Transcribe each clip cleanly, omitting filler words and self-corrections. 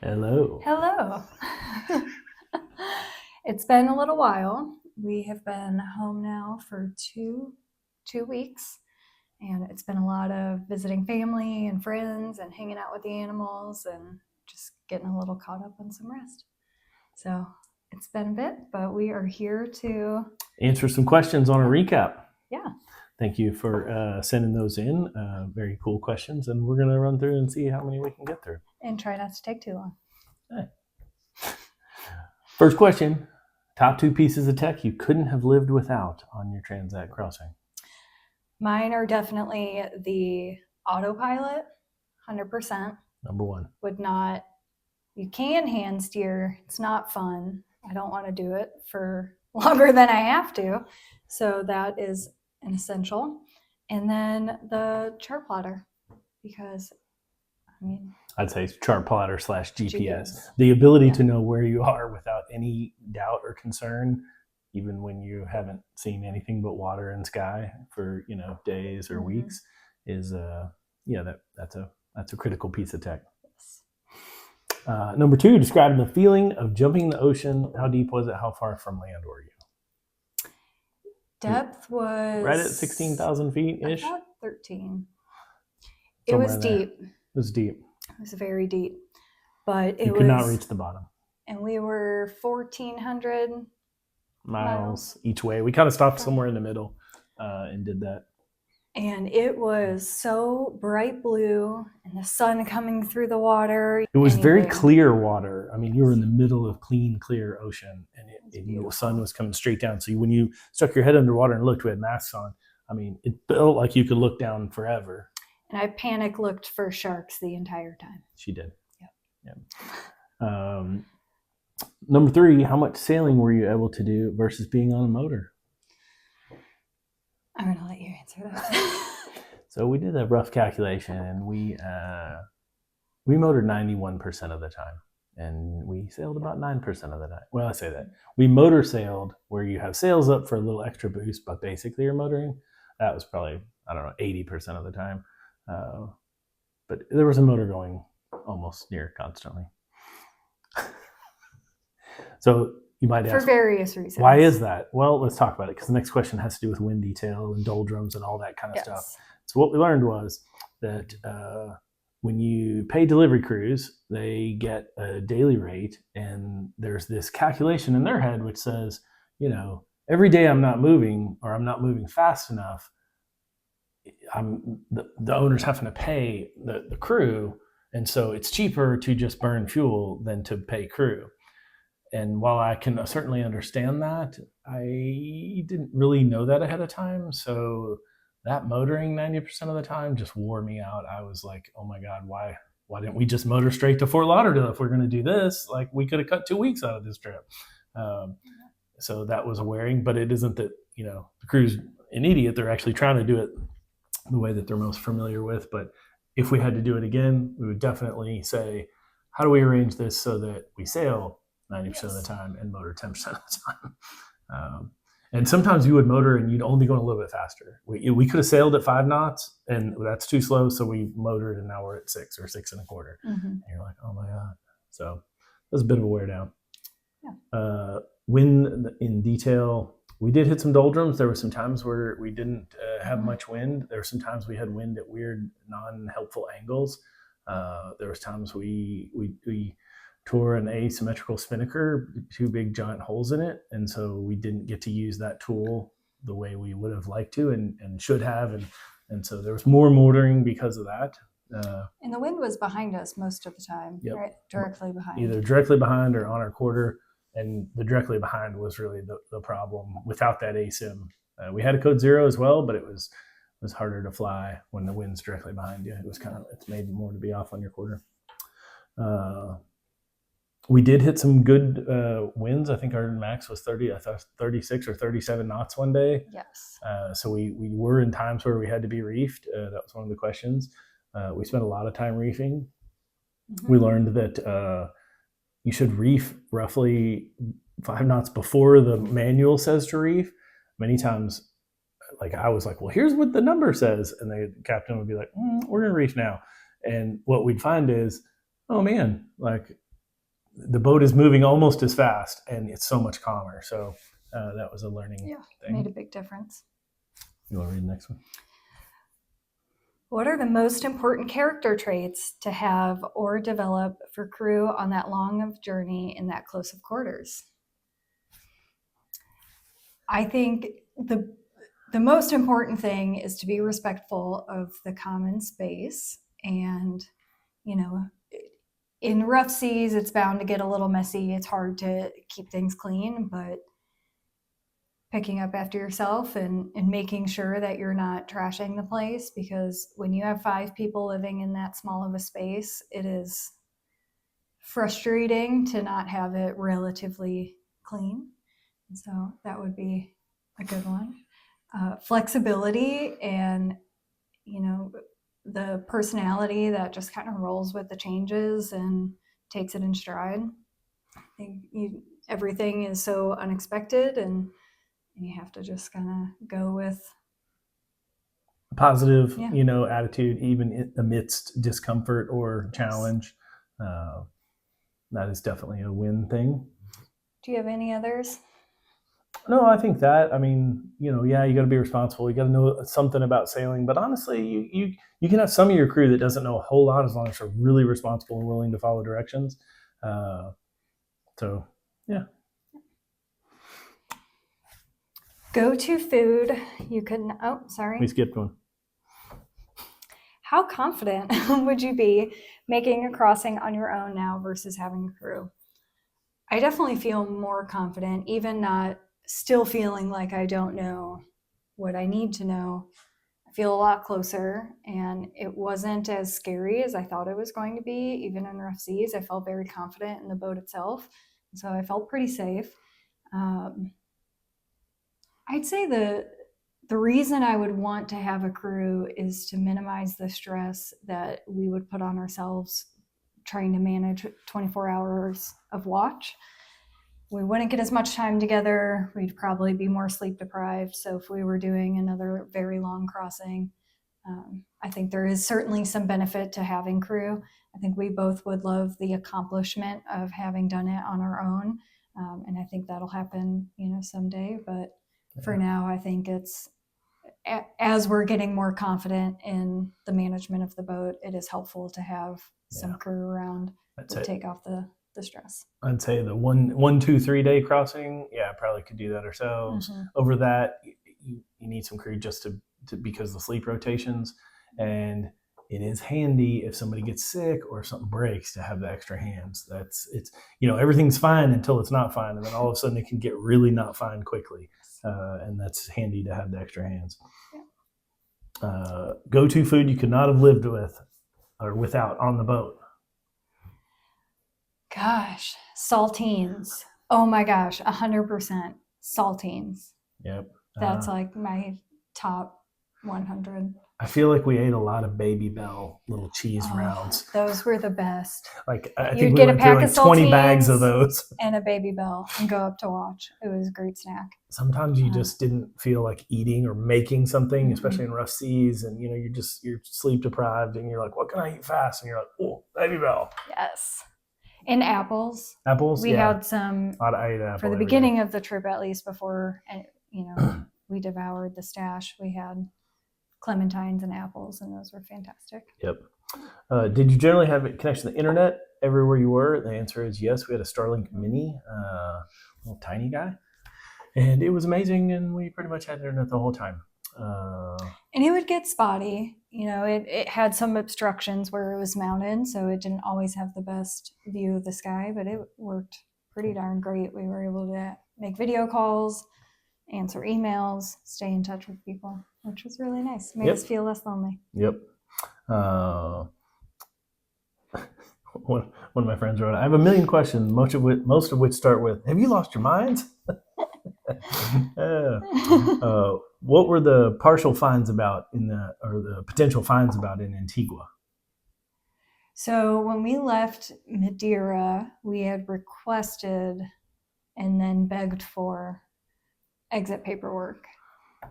Hello. Hello. It's been a little while. We have been home now for two weeks, and it's been a lot of visiting family and friends and hanging out with the animals and just getting a little caught up on some rest. So it's been a bit, but we are here to Answer some questions on a recap. Yeah. Thank you for sending those in. Very cool questions, and we're going to run through and see how many we can get through. and try not to take too long. Okay. First question. Top 2 pieces of tech you couldn't have lived without on your Transat crossing. Mine are definitely the autopilot, 100%. Number 1. Would not, you can hand steer. It's not fun. I don't want to do it for longer than I have to. So that is an essential. And then the chart plotter, because I'd say chart plotter / GPS. GPS. The ability to know where you are without any doubt or concern, even when you haven't seen anything but water and sky for days or weeks, is that's a critical piece of tech. Yes. Number 2, describe the feeling of jumping in the ocean. How deep was it? How far from land were you? Depth was right at 16,000 feet ish. About 13. It was deep. It was deep. It was very deep, but you could not reach the bottom. And we were 1,400 miles each way. We kind of stopped somewhere in the middle and did that. And it was so bright blue and the sun coming through the water. It was very clear water. I mean, you were in the middle of clean, clear ocean, and the sun was coming straight down. So when you stuck your head underwater and looked, we had masks on. I mean, it felt like you could look down forever. And I panic looked for sharks the entire time. She did. Yep. Number 3, how much sailing were you able to do versus being on a motor? I'm going to let you answer that. So we did a rough calculation, and we motored 91% of the time, and we sailed about 9% of the time. Well, I say that. We motor sailed where you have sails up for a little extra boost, but basically you're motoring. That was probably, 80% of the time. But there was a motor going almost near constantly. So you might ask, for various reasons. Why is that? Well, let's talk about it, because the next question has to do with wind detail and doldrums and all that kind of stuff. So what we learned was that when you pay delivery crews, they get a daily rate, and there's this calculation in their head which says, every day I'm not moving, or I'm not moving fast enough, the owner's having to pay the crew, and so it's cheaper to just burn fuel than to pay crew. And while I can certainly understand that, I didn't really know that ahead of time. So that motoring 90% of the time just wore me out. I was like, oh my God, why didn't we just motor straight to Fort Lauderdale if we're going to do this? Like, we could have cut 2 weeks out of this trip. So that was wearing, but it isn't that, the crew's an idiot. They're actually trying to do it the way that they're most familiar with. But if we had to do it again, we would definitely say, how do we arrange this so that we sail 90% of the time and motor 10% of the time? And sometimes you would motor and you'd only go a little bit faster. We could have sailed at 5 knots, and that's too slow, so we motored, and now we're at 6 or 6 1/4. Mm-hmm. And you're like, oh my God. So it was a bit of a wear down. Yeah. Wind in detail, we did hit some doldrums. There were some times where we didn't have much wind. There were some times we had wind at weird, non-helpful angles. There was times we tore an asymmetrical spinnaker, 2 big giant holes in it, and so we didn't get to use that tool the way we would have liked to and should have, and so there was more motoring because of that. And the wind was behind us most of the time. Yep. Right? Directly behind. Either directly behind or on our quarter, and the directly behind was really the problem. Without that asim, we had a code 0 as well, but it was harder to fly when the wind's directly behind you. It's made more to be off on your quarter. We did hit some good winds. I think our max was 36 or 37 knots one day. Yes. So we were in times where we had to be reefed. That was one of the questions. We spent a lot of time reefing. Mm-hmm. We learned that you should reef roughly 5 knots before the manual says to reef. Many times, I was like, well, here's what the number says. And the captain would be like, we're going to reef now. And what we'd find is, oh man, the boat is moving almost as fast, and it's so much calmer. So that was a learning thing. Made a big difference. You want to read the next one? What are the most important character traits to have or develop for crew on that long of journey in that close of quarters? I think the most important thing is to be respectful of the common space. And, you know, in rough seas, it's bound to get a little messy. It's hard to keep things clean, but picking up after yourself and making sure that you're not trashing the place, because when you have 5 people living in that small of a space, it is frustrating to not have it relatively clean. And so that would be a good one. Flexibility and, you know, the personality that just kind of rolls with the changes and takes it in stride. I think everything is so unexpected, and you have to just kind of go with a positive, attitude, even amidst discomfort or challenge. That is definitely a win thing. Do you have any others? No, I think that, you got to be responsible. You got to know something about sailing, but honestly, you can have some of your crew that doesn't know a whole lot, as long as they're really responsible and willing to follow directions. So, yeah. Go-to food you could, We skipped one. How confident would you be making a crossing on your own now versus having a crew? I definitely feel more confident, even not still feeling like I don't know what I need to know. I feel a lot closer, and it wasn't as scary as I thought it was going to be. Even in rough seas, I felt very confident in the boat itself, so I felt pretty safe. I'd say the reason I would want to have a crew is to minimize the stress that we would put on ourselves trying to manage 24 hours of watch. We wouldn't get as much time together. We'd probably be more sleep deprived. So if we were doing another very long crossing, I think there is certainly some benefit to having crew. I think we both would love the accomplishment of having done it on our own. And I think that'll happen, someday. But for now, I think it's, as we're getting more confident in the management of the boat, it is helpful to have some crew around to take off the stress. I'd say the 1, 2, 3 day crossing, probably could do that ourselves. Mm-hmm. Over that, you need some crew just to because of the sleep rotations, and it is handy if somebody gets sick or if something breaks to have the extra hands. Everything's fine until it's not fine, and then all of a sudden it can get really not fine quickly, and that's handy to have the extra hands. Go-to food you could not have lived with or without on the boat. Gosh, saltines. Oh my gosh, 100% saltines. Yep. That's like my top 100. I feel like we ate a lot of Baby Bell little cheese rounds. Those were the best. Like I think we went through like 20 bags of those. And a Baby Bell and go up to watch. It was a great snack. Sometimes you just didn't feel like eating or making something, especially in rough seas, and you're sleep deprived, and you're like, what can I eat fast? And you're like, oh, Baby Bell. Yes. And apples. Apples. We had some I ate apple for the beginning of the trip, at least, before we devoured the stash. We had clementines and apples, and those were fantastic. Yep. Did you generally have a connection to the internet everywhere you were? The answer is yes. We had a Starlink Mini, little tiny guy, and it was amazing. And we pretty much had internet the whole time. And it would get spotty. It had some obstructions where it was mounted, so it didn't always have the best view of the sky, but it worked pretty darn great. We were able to make video calls, answer emails, stay in touch with people, which was really nice. Made us feel less lonely. Yep. One of my friends wrote, I have a million questions, most of which start with, have you lost your minds? What were the partial finds about the potential finds about in Antigua? So when we left Madeira, we had requested and then begged for exit paperwork.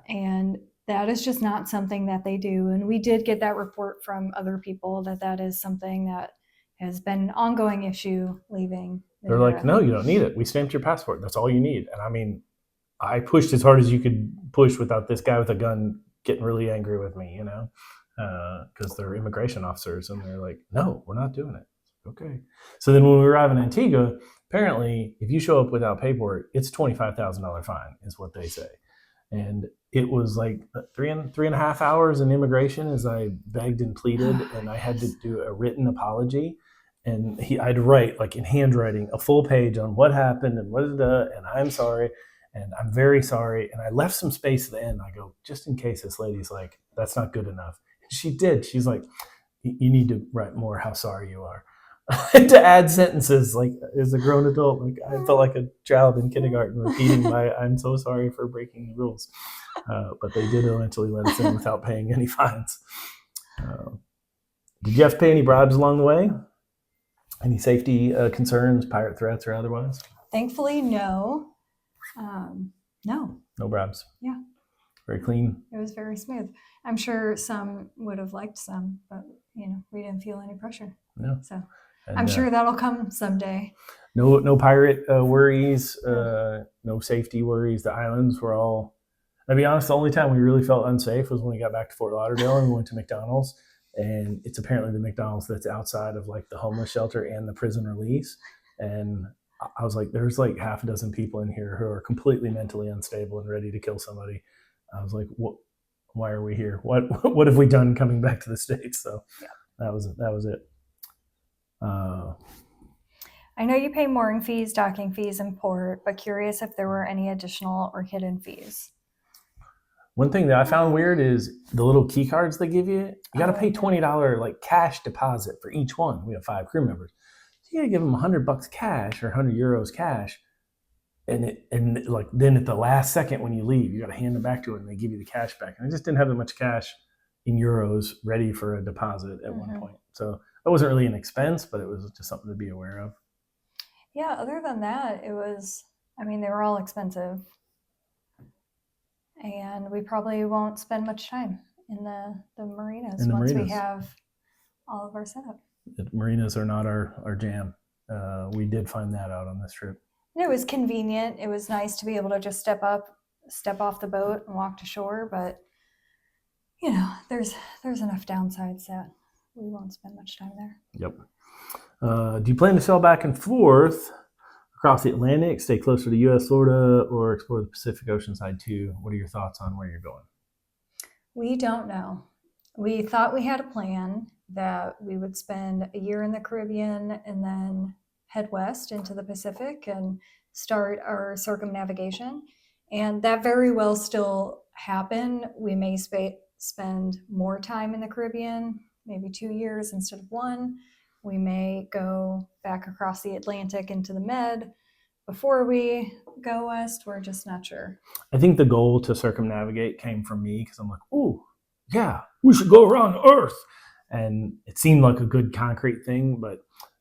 And that is just not something that they do. And we did get that report from other people that is something that has been an ongoing issue leaving They're like, no, you don't need it. We stamped your passport. That's all you need. And I mean, I pushed as hard as you could push without this guy with a gun getting really angry with me, because they're immigration officers, and they're like, no, we're not doing it. Okay. So then when we arrive in Antigua, apparently, if you show up without paperwork, it's $25,000 fine, is what they say. And it was like three and a half hours in immigration as I begged and pleaded, and I had to do a written apology. And I'd write, like in handwriting, a full page on what happened and and I'm sorry, and I'm very sorry. And I left some space at the end. I go, just in case this lady's like, that's not good enough. And she did. She's like, you need to write more how sorry you are. To add sentences, like as a grown adult, like I felt like a child in kindergarten repeating my "I'm so sorry for breaking the rules," but they did eventually let us in without paying any fines. Did you have to pay any bribes along the way? Any safety concerns, pirate threats, or otherwise? Thankfully, no. No. No bribes. Yeah. Very clean. It was very smooth. I'm sure some would have liked some, but we didn't feel any pressure. No. So. And, I'm sure that'll come someday. No pirate worries, no safety worries. The islands were all, to be honest, the only time we really felt unsafe was when we got back to Fort Lauderdale and we went to McDonald's. And it's apparently the McDonald's that's outside of like the homeless shelter and the prison release. And I was like, there's like half a dozen people in here who are completely mentally unstable and ready to kill somebody. I was like, why are we here? What have we done coming back to the States? So that was it. I know you pay mooring fees, docking fees in port, but curious if there were any additional or hidden fees. One thing that I found weird is the little key cards they give you. You got to pay $20 like cash deposit for each one. We have 5 crew members, so you got to give them $100 cash or €100 cash, and like then at the last second when you leave, you got to hand them back to it, and they give you the cash back. And I just didn't have that much cash in euros ready for a deposit at one point, so. It wasn't really an expense, but it was just something to be aware of. Yeah, other than that, they were all expensive. And we probably won't spend much time in the marinas once we have all of our setup. The marinas are not our jam. We did find that out on this trip. It was convenient. It was nice to be able to just step off the boat and walk to shore, but there's enough downsides that we won't spend much time there. Yep. Do you plan to sail back and forth across the Atlantic, stay closer to U.S., Florida, or explore the Pacific Ocean side too? What are your thoughts on where you're going? We don't know. We thought we had a plan that we would spend a year in the Caribbean and then head west into the Pacific and start our circumnavigation. And that very well still happen. We may spend more time in the Caribbean, maybe 2 years instead of 1. We may go back across the Atlantic into the Med before we go west. We're just not sure. I think the goal to circumnavigate came from me because I'm like, oh, yeah, we should go around Earth. And it seemed like a good concrete thing, but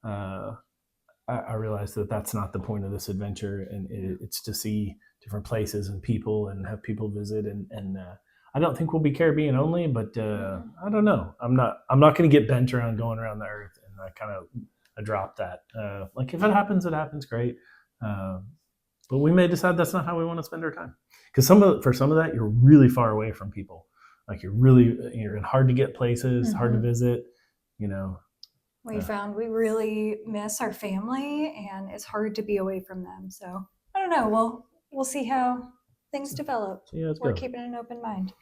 I realized that that's not the point of this adventure. And it's to see different places and people and have people visit. And I don't think we'll be Caribbean only, but I don't know. I'm not going to get bent around going around the Earth, and I dropped that. Like if it happens, great. But we may decide that's not how we want to spend our time. Because for some of that, you're really far away from people. Like you're in hard to get places, hard to visit. We found we really miss our family, and it's hard to be away from them. So I don't know. We'll see how things develop. We're keeping an open mind.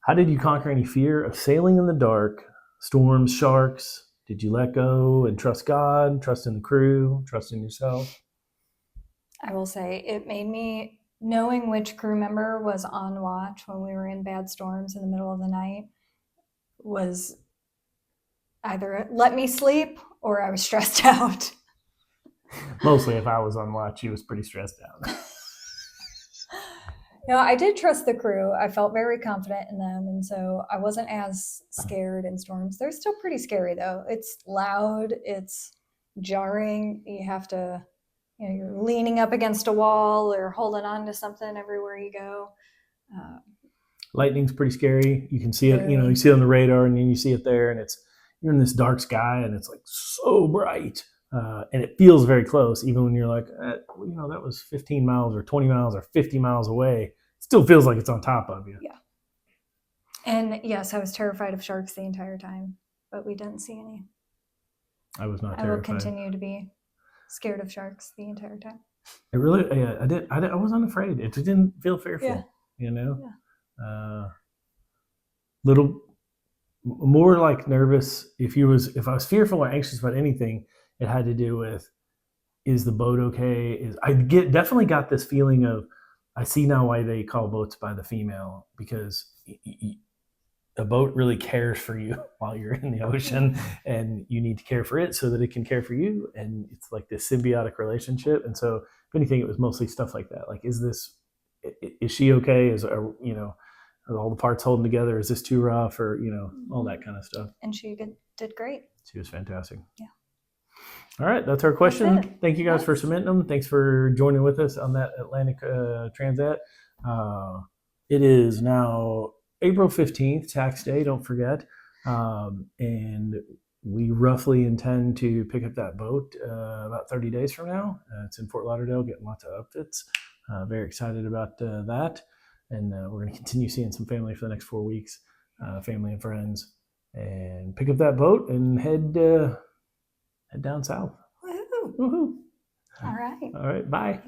How did you conquer any fear of sailing in the dark, storms, sharks? Did you let go and trust God, trust in the crew, trust in yourself? I will say it made me, knowing which crew member was on watch when we were in bad storms in the middle of the night, was either let me sleep or I was stressed out. Mostly if I was on watch, she was pretty stressed out. No, I did trust the crew. I felt very confident in them, and so I wasn't as scared in storms. They're still pretty scary, though. It's loud. It's jarring. You have to, you're leaning up against a wall or holding on to something everywhere you go. Lightning's pretty scary. You can see it, you see it on the radar, and then you see it there, and you're in this dark sky, and it's like so bright. and it feels very close, even when you're like, that was 15 miles or 20 miles or 50 miles away. It still feels like it's on top of you. Yeah. And yes, I was terrified of sharks the entire time, but we didn't see any. I was not I will terrified. continue to be scared of sharks the entire time. It really, I wasn't afraid. It didn't feel fearful, Yeah. Little more like nervous. If I was fearful or anxious about anything, it had to do with, is the boat okay? Definitely got this feeling of, I see now why they call boats by the female, because a boat really cares for you while you're in the ocean, and you need to care for it so that it can care for you. And it's like this symbiotic relationship. And so if anything, it was mostly stuff like that. Like, is she okay? Are all the parts holding together? Is this too rough? Or, all that kind of stuff. And she did great. She was fantastic. Yeah. All right. That's our question. That's it. Thank you guys for submitting them. Thanks for joining with us on that Atlantic Transat. It is now April 15th, tax day, don't forget. And we roughly intend to pick up that boat about 30 days from now. It's in Fort Lauderdale, getting lots of outfits. Very excited about that. And we're going to continue seeing some family for the next 4 weeks, family and friends, and pick up that boat and head down south. Woohoo! Woohoo! All right. All right, bye.